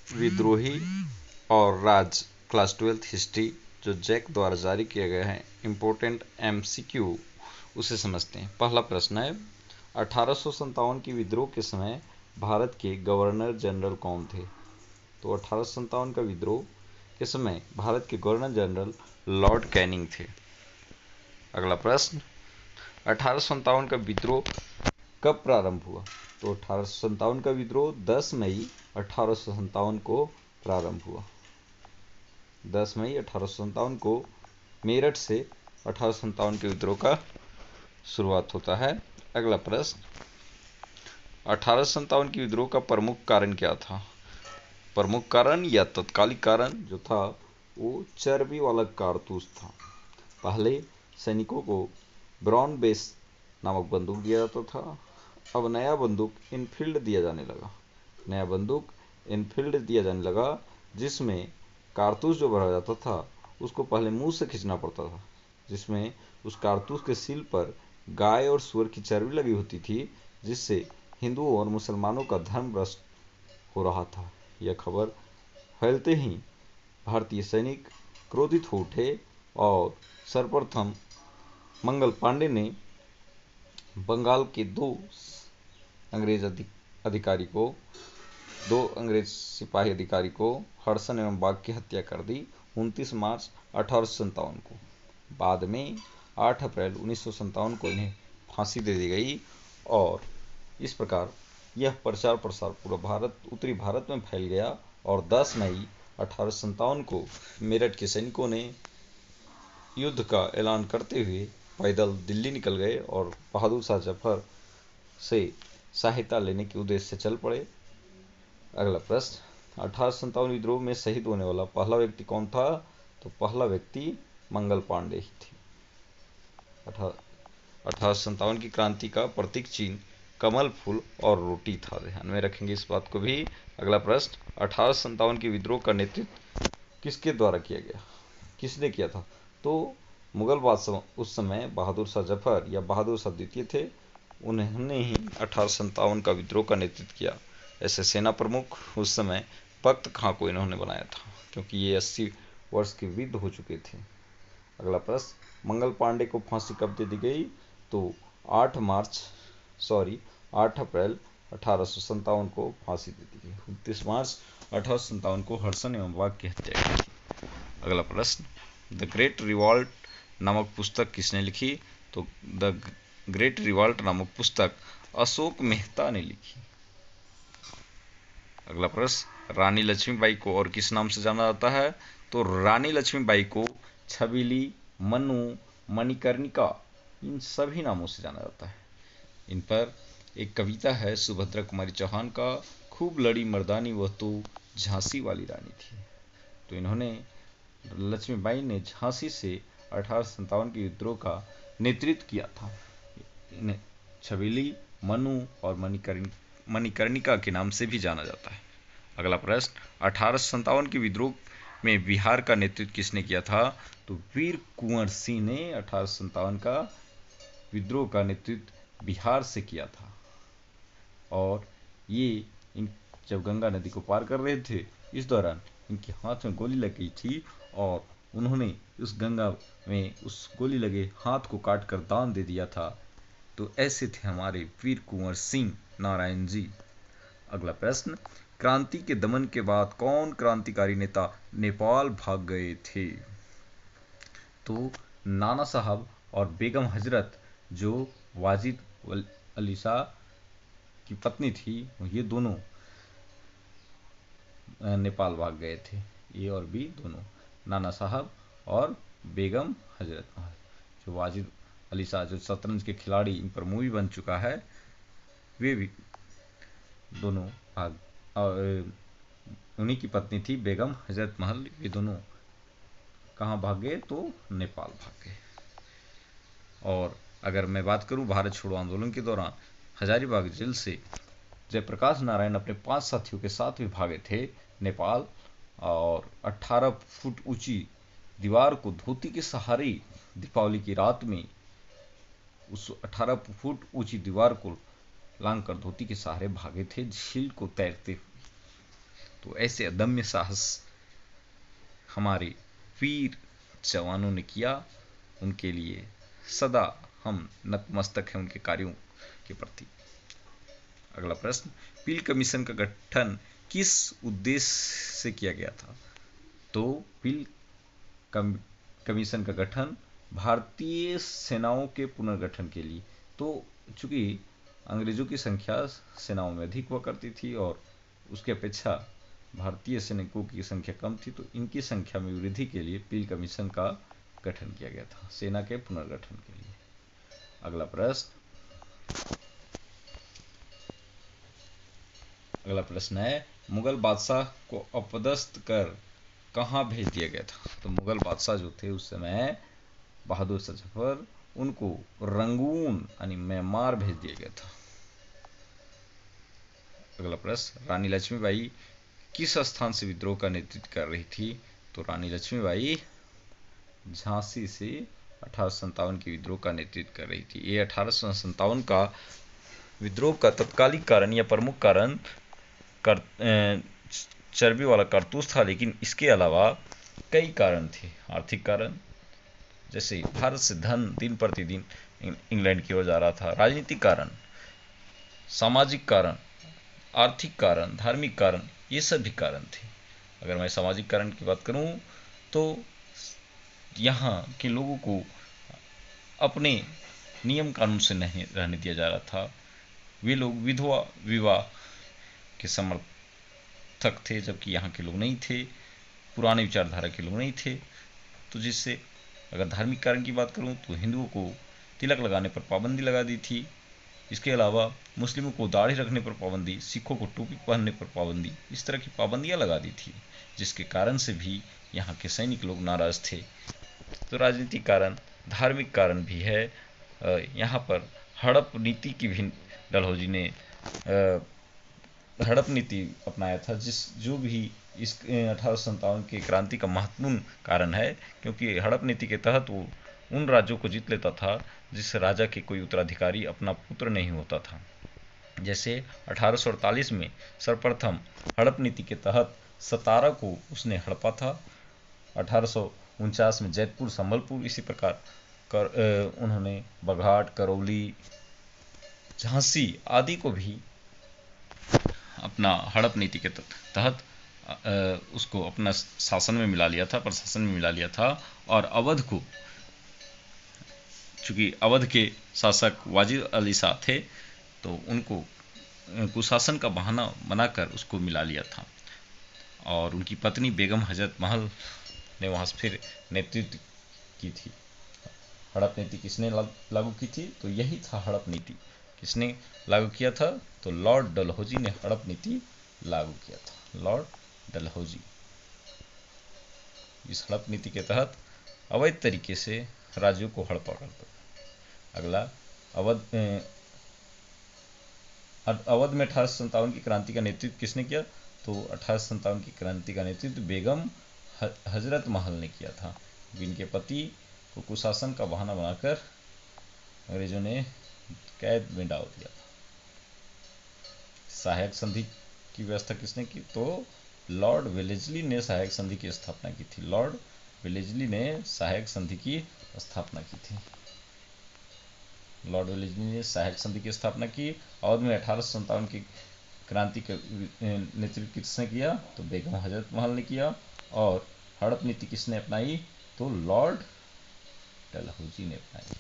विद्रोही और राज class 12th history जो जैक द्वारा जारी किए गए हैं इम्पोर्टेंट एमसीक्यू उसे समझते हैं। पहला प्रश्न है 1857 की विद्रोह के समय भारत के गवर्नर जनरल कौन थे? तो 1857 का विद्रोह के समय भारत के गवर्नर जनरल लॉर्ड कैनिंग थे। अगला प्रश्न 1857 का विद्रोह कब प्रारंभ हुआ? तो 1857 का विद्रोह 10 मई 1857 को प्रारंभ हुआ। 10 मई 1857 को मेरठ से 1857 के विद्रोह का शुरुआत होता है। अगला प्रश्न 1857 की विद्रोह का प्रमुख कारण क्या था? प्रमुख कारण या तत्कालिक कारण जो था वो चर्बी वाला कारतूस था। पहले सैनिकों को ब्राउन बेस नामक बंदूक दिया जाता था, अब नया बंदूक इनफील्ड दिया जाने लगा जिसमें कारतूस जो भरा जाता था उसको पहले मुंह से खींचना पड़ता था, जिसमें उस कारतूस के सील पर गाय और सूअर की चर्बी लगी होती थी, जिससे हिंदुओं और मुसलमानों का धर्म भ्रष्ट हो रहा था। यह खबर फैलते ही भारतीय सैनिक क्रोधित हो उठे और सर्वप्रथम मंगल पांडे ने बंगाल के दो अंग्रेज सिपाही अधिकारी को हडसन एवं बाग की हत्या कर दी 29 मार्च 1857 को। बाद में 8 अप्रैल 1957 को इन्हें फांसी दे दी गई और इस प्रकार यह प्रचार प्रसार पूरा उत्तरी भारत में फैल गया और 10 मई 1857 को मेरठ के सैनिकों ने युद्ध का ऐलान करते हुए पैदल दिल्ली निकल गए और बहादुर शाह जफर से सहायता लेने के उद्देश्य से चल पड़े। अगला प्रश्न 1857 विद्रोह में शहीद होने वाला पहला व्यक्ति कौन था? तो पहला व्यक्ति मंगल पांडे ही थे। 1857 की क्रांति का प्रतीक चिन्ह कमल फूल और रोटी था, ध्यान में रखेंगे इस बात को भी। अगला प्रश्न 1857 की विद्रोह का नेतृत्व किसके द्वारा किया गया? किसने किया था? तो मुगल बादशाह उस समय बहादुर शाह जफर या बहादुर शाह द्वितीय थे, उन्होंने ही 1857 का विद्रोह का नेतृत्व किया। ऐसे सेना प्रमुख उस समय बख्त खां को इन्होंने बनाया था क्योंकि ये 80 वर्ष के वृद्ध हो चुके थे। अगला प्रश्न मंगल पांडे को फांसी कब दे दी गई? तो 8 अप्रैल 1857 को फांसी दे दी गई। 29 मार्च 1857 को हडसन एवं बाग की हत्या की। अगला प्रश्न द ग्रेट रिवॉल्ट नामक पुस्तक किसने लिखी? तो द ग्रेट रिवॉल्ट नामक पुस्तक अशोक मेहता ने लिखी। अगला प्रश्न रानी लक्ष्मीबाई को और किस नाम से जाना जाता है? तो रानी लक्ष्मीबाई को छबीली, मनु, मणिकर्णिका इन सभी नामों से जाना जाता है। इन पर एक कविता है सुभद्रा कुमारी चौहान का, खूब लड़ी मर्दानी वह तो झांसी वाली रानी थी। तो इन्होंने लक्ष्मीबाई ने झांसी से 1857 के विद्रोह का नेतृत्व किया था। इन्हें छबीली, मनु और मणिकर्णिका के नाम से भी जाना जाता है। अगला प्रश्न 1857 के विद्रोह में बिहार का नेतृत्व किसने किया था? तो वीर कुंवर सिंह ने 1857 का विद्रोह का नेतृत्व बिहार से किया था। और ये जब गंगा नदी को पार कर रहे थे इस दौरान इनके हाथ में गोली लग गई थी और उन्होंने उस गंगा में उस गोली लगे हाथ को काट कर दान दे दिया था। तो ऐसे थे हमारे वीर कुंवर सिंह नारायण जी। अगला प्रश्न क्रांति के दमन के बाद कौन क्रांतिकारी नेता नेपाल भाग गए थे? तो नाना साहब और बेगम हजरत जो वाजिद अली शाह की पत्नी थी, ये दोनों नेपाल भाग गए थे। ए और बी दोनों, नाना साहब और बेगम हजरत महल। जो वाजिद अली शाह जो शतरंज के खिलाड़ी, इन पर मूवी बन चुका है, वे भी दोनों भाग, और उन्हीं की पत्नी थी बेगम हजरत महल। ये दोनों कहाँ भाग गए? तो नेपाल भाग गए। और अगर मैं बात करूं भारत छोड़ो आंदोलन के दौरान हजारीबाग जेल से जयप्रकाश नारायण अपने 5 साथियों के साथ भी भागे थे नेपाल, और 18 फुट ऊंची दीवार को धोती के सहारे दीपावली की रात में उस 18 फुट ऊंची दीवार को लांग कर धोती के सहारे भागे थे झील को तैरते हुए। तो ऐसे अदम्य साहस हमारे वीर जवानों ने किया, उनके लिए सदा हम नतमस्तक हैं उनके कार्यों के प्रति। अगला प्रश्न, पील कमीशन का गठन किस उद्देश्य से किया गया था? तो पील कमीशन का गठन भारतीय सेनाओं के पुनर्गठन के लिए। तो चूंकि अंग्रेजों की संख्या सेनाओं में अधिक हुआ करती थी और उसकी अपेक्षा भारतीय सैनिकों की संख्या कम थी, तो इनकी संख्या में वृद्धि के लिए पील कमीशन का गठन किया गया था, सेना के पुनर्गठन के लिए। अगला प्रश्न है, मुगल बादशाह को अपदस्थ कर कहाँ भेज दिया गया था? तो मुगल बादशाह जो थे उस समय बहादुर शाह जफर, उनको रंगून यानी म्यांमार भेज दिया गया था। अगला प्रश्न, रानी लक्ष्मीबाई किस स्थान से विद्रोह का नेतृत्व कर रही थी? तो रानी लक्ष्मीबाई झांसी से 1857 के विद्रोह का नेतृत्व कर रही थी। ये 1857 का विद्रोह का तत्कालिक कारण या प्रमुख कारण चर्बी वाला कारतूस था, लेकिन इसके अलावा कई कारण थे। आर्थिक कारण, जैसे भारत से धन दिन प्रतिदिन इंग्लैंड की ओर जा रहा था। राजनीतिक कारण, सामाजिक कारण, आर्थिक कारण, धार्मिक कारण, ये सभी कारण थे। अगर मैं सामाजिक कारण की बात करूं तो यहाँ के लोगों को अपने नियम कानून से नहीं रहने दिया जा रहा था। वे लोग विधवा विवाह के समर्थक थे, जबकि यहाँ के लोग नहीं थे, पुराने विचारधारा के लोग नहीं थे। तो जिससे अगर धार्मिक कारण की बात करूं तो हिंदुओं को तिलक लगाने पर पाबंदी लगा दी थी। इसके अलावा मुस्लिमों को दाढ़ी रखने पर पाबंदी, सिखों को टोपी पहनने पर पाबंदी, इस तरह की पाबंदियां लगा दी थी, जिसके कारण से भी यहाँ के सैनिक लोग नाराज थे। तो राजनीतिक कारण, धार्मिक कारण भी है। यहाँ पर हड़प नीति की भी डलहौजी ने हड़प नीति अपनाया था, जो भी इस 1857 की क्रांति का महत्वपूर्ण कारण है, क्योंकि हड़प नीति के तहत वो उन राज्यों को जीत लेता था जिस राजा के कोई उत्तराधिकारी अपना पुत्र नहीं होता था। जैसे 1848 में सर्वप्रथम हड़प नीति के तहत सतारा को उसने हड़पा था। 1849 में जैतपुर, संबलपुर, इसी प्रकार उन्होंने बघाट, करौली, झांसी आदि को भी अपना हड़प नीति के तहत उसको अपना शासन में मिला लिया था, प्रशासन में मिला लिया था। और अवध को, चूंकि अवध के शासक वाजिद अली शाह थे, तो उनको कुशासन का बहाना बनाकर उसको मिला लिया था। और उनकी पत्नी बेगम हजरत महल ने वहाँ से फिर नेतृत्व की थी। हड़प नीति किसने लागू की थी? तो यही था हड़प नीति। किसने लागू किया था? तो लॉर्ड डलहौजी ने हड़प नीति लागू किया था। लॉर्ड डलहौजी। इस हड़प नीति के तहत अवैध तरीके से राज्यों को हड़पा करता था। अगला, अवध में 1857 की क्रांति का नेतृत्व किसने किया? तो 1857 की क्रांति का नेतृत्व बेगम हजरत महल ने किया था। इनके पति को कुशासन का बहाना बनाकर अंग्रेजों ने कैद में डाल दिया था। सहायक संधि की व्यवस्था किसने की? तो लॉर्ड वेलेस्ली ने सहायक संधि की स्थापना की थी। लॉर्ड वेलेस्ली ने सहायक संधि की स्थापना की थी। लॉर्ड वेलेस्ली ने सहायक संधि की स्थापना की। अवध में 1857 की क्रांति का नेतृत्व किसने किया? तो बेगम हजरत महल ने किया। और हड़प नीति किसने अपनाई? तो लॉर्ड डलहौजी ने अपनाई।